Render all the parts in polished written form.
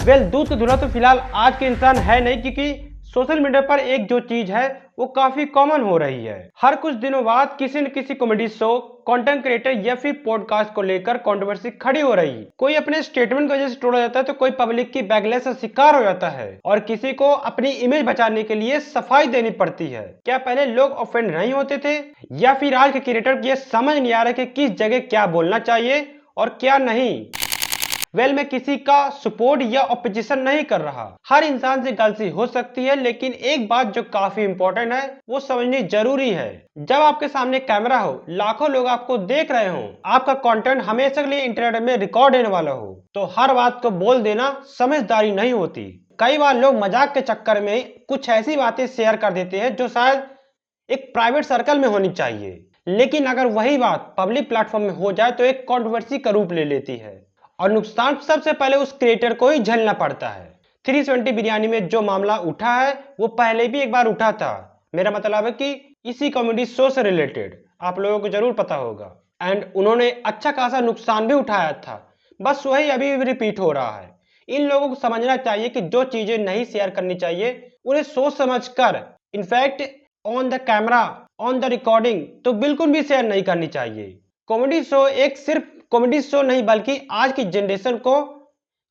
दूध का दूल्हा तो फिलहाल आज के इंसान है नहीं, क्योंकि सोशल मीडिया पर एक जो चीज है वो काफी कॉमन हो रही है। हर कुछ दिनों बाद किसी न किसी कॉमेडी शो, कंटेंट क्रिएटर या फिर पॉडकास्ट को लेकर कंट्रोवर्सी खड़ी हो रही है। कोई अपने स्टेटमेंट की वजह से टोला जाता है तो कोई पब्लिक की बैकलैश का शिकार हो जाता है और किसी को अपनी इमेज बचाने के लिए सफाई देनी पड़ती है। क्या पहले लोग ऑफेंड नहीं होते थे, या फिर आज के क्रिएटर को यह समझ नहीं आ रहा कि किस जगह क्या बोलना चाहिए और क्या नहीं? मैं किसी का सपोर्ट या ऑपोजिशन नहीं कर रहा। हर इंसान से गलती हो सकती है, लेकिन एक बात जो काफी इंपॉर्टेंट है वो समझनी जरूरी है। जब आपके सामने कैमरा हो, लाखों लोग आपको देख रहे हो, आपका कंटेंट हमेशा के लिए इंटरनेट में रिकॉर्ड होने वाला हो, तो हर बात को बोल देना समझदारी नहीं होती। कई बार लोग मजाक के चक्कर में कुछ ऐसी बातें शेयर कर देते हैं जो शायद एक प्राइवेट सर्कल में होनी चाहिए, लेकिन अगर वही बात पब्लिक प्लेटफॉर्म में हो जाए तो एक कंट्रोवर्सी का रूप ले लेती है और नुकसान सबसे पहले उस क्रिएटर को ही झेलना पड़ता है। 320 बिरयानी में जो मामला उठा है वो पहले भी एक बार उठा था। मेरा मतलब है कि इसी कॉमेडी शो से रिलेटेड आप लोगों को जरूर पता होगा, एंड उन्होंने अच्छा खासा नुकसान भी उठाया था। बस वही अभी भी रिपीट हो रहा है। इन लोगों को समझना चाहिए कि जो चीजें नहीं शेयर करनी चाहिए उन्हें सोच समझ कर, in fact on the camera, on the recording तो बिल्कुल भी शेयर नहीं करनी चाहिए। कॉमेडी शो एक सिर्फ कॉमेडी शो नहीं, बल्कि आज की जनरेशन को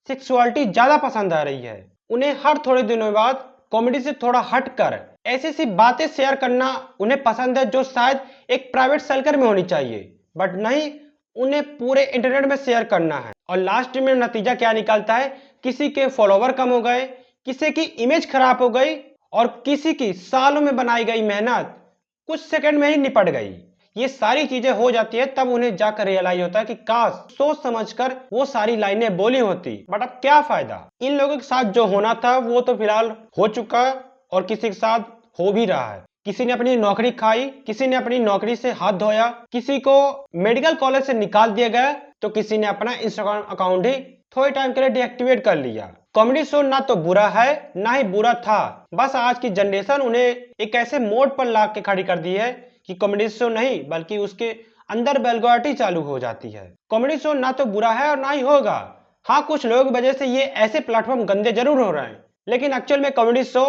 सेक्सुअलिटी ज्यादा पसंद आ रही है। उन्हें हर थोड़े दिनों बाद कॉमेडी से थोड़ा हटकर ऐसी सी बातें शेयर करना उन्हें पसंद है जो शायद एक प्राइवेट सर्कल में होनी चाहिए, बट नहीं, उन्हें पूरे इंटरनेट में शेयर करना है। और लास्ट में नतीजा क्या निकलता है? किसी के फॉलोवर कम हो गए, किसी की इमेज खराब हो गई और किसी की सालों में बनाई गई मेहनत कुछ सेकंड में ही निपट गई। ये सारी चीजें हो जाती है तब उन्हें जाकर रियलाइज होता है कि काश सोच समझकर वो सारी लाइनें बोली होती, बट अब क्या फायदा। इन लोगों के साथ जो होना था वो तो फिलहाल हो चुका है और किसी के साथ हो भी रहा है। किसी ने अपनी नौकरी खाई, किसी ने अपनी नौकरी से हाथ धोया, किसी को मेडिकल कॉलेज से निकाल दिया गया, तो किसी ने अपना इंस्टाग्राम अकाउंट ही थोड़े टाइम के लिए डीएक्टिवेट कर लिया। कॉमेडी शो ना तो बुरा है ना ही बुरा था, बस आज की जनरेशन उन्हें एक ऐसे मोड पर ला के खड़ी कर दी है कि कॉमेडी शो नहीं बल्कि उसके अंदर वल्गैरिटी चालू हो जाती है। कॉमेडी शो ना तो बुरा है और ना ही होगा। हाँ, कुछ लोगों की वजह से ये ऐसे प्लेटफॉर्म गंदे जरूर हो रहे हैं, लेकिन एक्चुअल में कॉमेडी शो,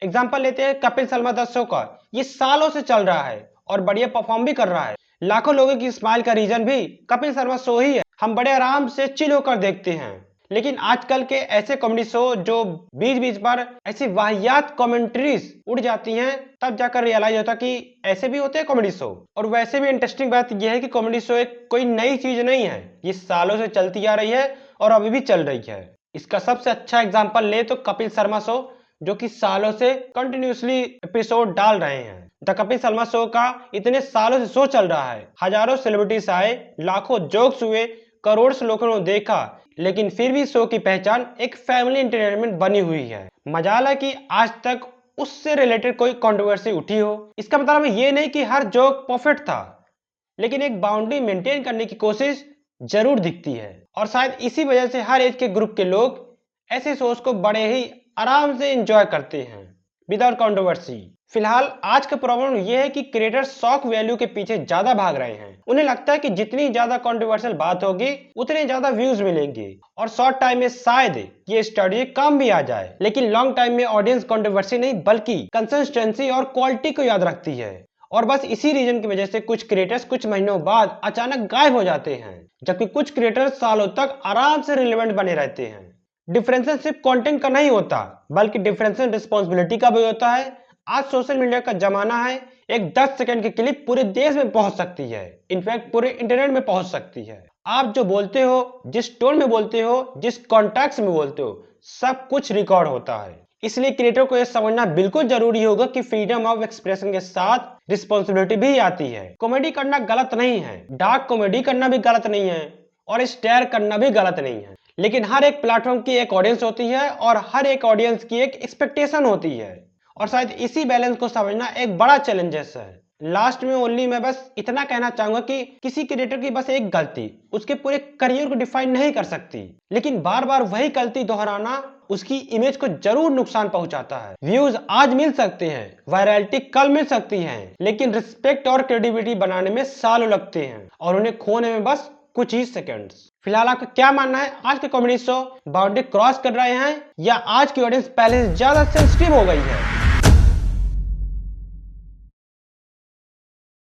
एग्जांपल लेते हैं कपिल शर्मा द शो का, ये सालों से चल रहा है और बढ़िया परफॉर्म भी कर रहा है। लाखों लोगों की स्माइल का रीजन भी कपिल शर्मा शो ही है। हम बड़े आराम से चिल होकर देखते हैं। लेकिन आजकल के ऐसे कॉमेडी शो जो बीच बीच पर ऐसी वाहियात कमेंट्रीज उड़ जाती हैं, तब जाकर रियलाइज होता कि ऐसे भी होते हैं कॉमेडी शो। और वैसे भी इंटरेस्टिंग बात यह है कि कॉमेडी शो एक कोई नई चीज नहीं है, ये सालों से चलती आ रही है और अभी भी चल रही है। इसका सबसे अच्छा एग्जाम्पल ले तो कपिल शर्मा शो, जो कि सालों से कंटिन्यूसली एपिसोड डाल रहे हैं। द कपिल शर्मा शो का इतने सालों से शो चल रहा है, हजारों सेलिब्रिटीज आए, लाखों जोक्स हुए, करोड़ से लोगों ने देखा, लेकिन फिर भी शो की पहचान एक फैमिली एंटरटेनमेंट बनी हुई है। मजाल है कि आज तक उससे रिलेटेड कोई कंट्रोवर्सी उठी हो। इसका मतलब ये नहीं कि हर जोक परफेक्ट था, लेकिन एक बाउंड्री मेंटेन करने की कोशिश जरूर दिखती है। और शायद इसी वजह से हर एज के ग्रुप के लोग ऐसे शोज को बड़े ही आराम से एंजॉय करते हैं विदाउट कंट्रोवर्सी। फिलहाल आज का प्रॉब्लम यह है कि क्रिएटर शॉक वैल्यू के पीछे ज्यादा भाग रहे हैं। उन्हें लगता है कि जितनी ज्यादा कंट्रोवर्शियल बात होगी उतने ज्यादा व्यूज मिलेंगे और शॉर्ट टाइम में शायद ये स्टडी कम भी आ जाए, लेकिन लॉन्ग टाइम में ऑडियंस कंट्रोवर्सी नहीं बल्कि कंसिस्टेंसी और क्वालिटी को याद रखती है। और बस इसी रीजन की वजह से कुछ क्रिएटर्स कुछ महीनों बाद अचानक गायब हो जाते हैं, जबकि कुछ क्रिएटर्स सालों तक आराम से रिलेवेंट बने रहते हैं। डिफरेंस सिर्फ कंटेंट का नहीं होता, बल्कि डिफरेंस रिस्पॉन्सिबिलिटी का भी होता है। आज सोशल मीडिया का जमाना है, एक 10 सेकंड की क्लिप पूरे देश में पहुंच सकती है, इनफैक्ट पूरे इंटरनेट में पहुंच सकती है। आप जो बोलते हो, जिस टोन में बोलते हो, जिस कॉन्टेक्स्ट में बोलते हो, सब कुछ रिकॉर्ड होता है। इसलिए क्रिएटर को यह समझना बिल्कुल जरूरी होगा कि फ्रीडम ऑफ एक्सप्रेशन के साथ रिस्पॉन्सिबिलिटी भी आती है। कॉमेडी करना गलत नहीं है, डार्क कॉमेडी करना भी गलत नहीं है और स्टेयर करना भी गलत नहीं है, लेकिन हर एक प्लेटफॉर्म की एक ऑडियंस होती है और हर एक ऑडियंस की एक एक्सपेक्टेशन होती है, और शायद इसी बैलेंस को समझना एक बड़ा चैलेंजेस है। लास्ट में ओनली मैं बस इतना कहना चाहूंगा कि किसी क्रिएटर की बस एक गलती उसके पूरे करियर को डिफाइन नहीं कर सकती, लेकिन बार बार वही गलती दोहराना उसकी इमेज को जरूर नुकसान पहुंचाता है। व्यूज आज मिल सकते हैं, वायरलिटी कल मिल सकती है, लेकिन रिस्पेक्ट और क्रेडिबिलिटी बनाने में सालों लगते हैं और उन्हें खोने में बस कुछ ही सेकंड्स। फिलहाल आपका क्या मानना है, आज के कॉमेडी शो बाउंड्री क्रॉस कर रहे हैं या आज की ऑडियंस पहले से ज्यादा सेंसिटिव हो गई है?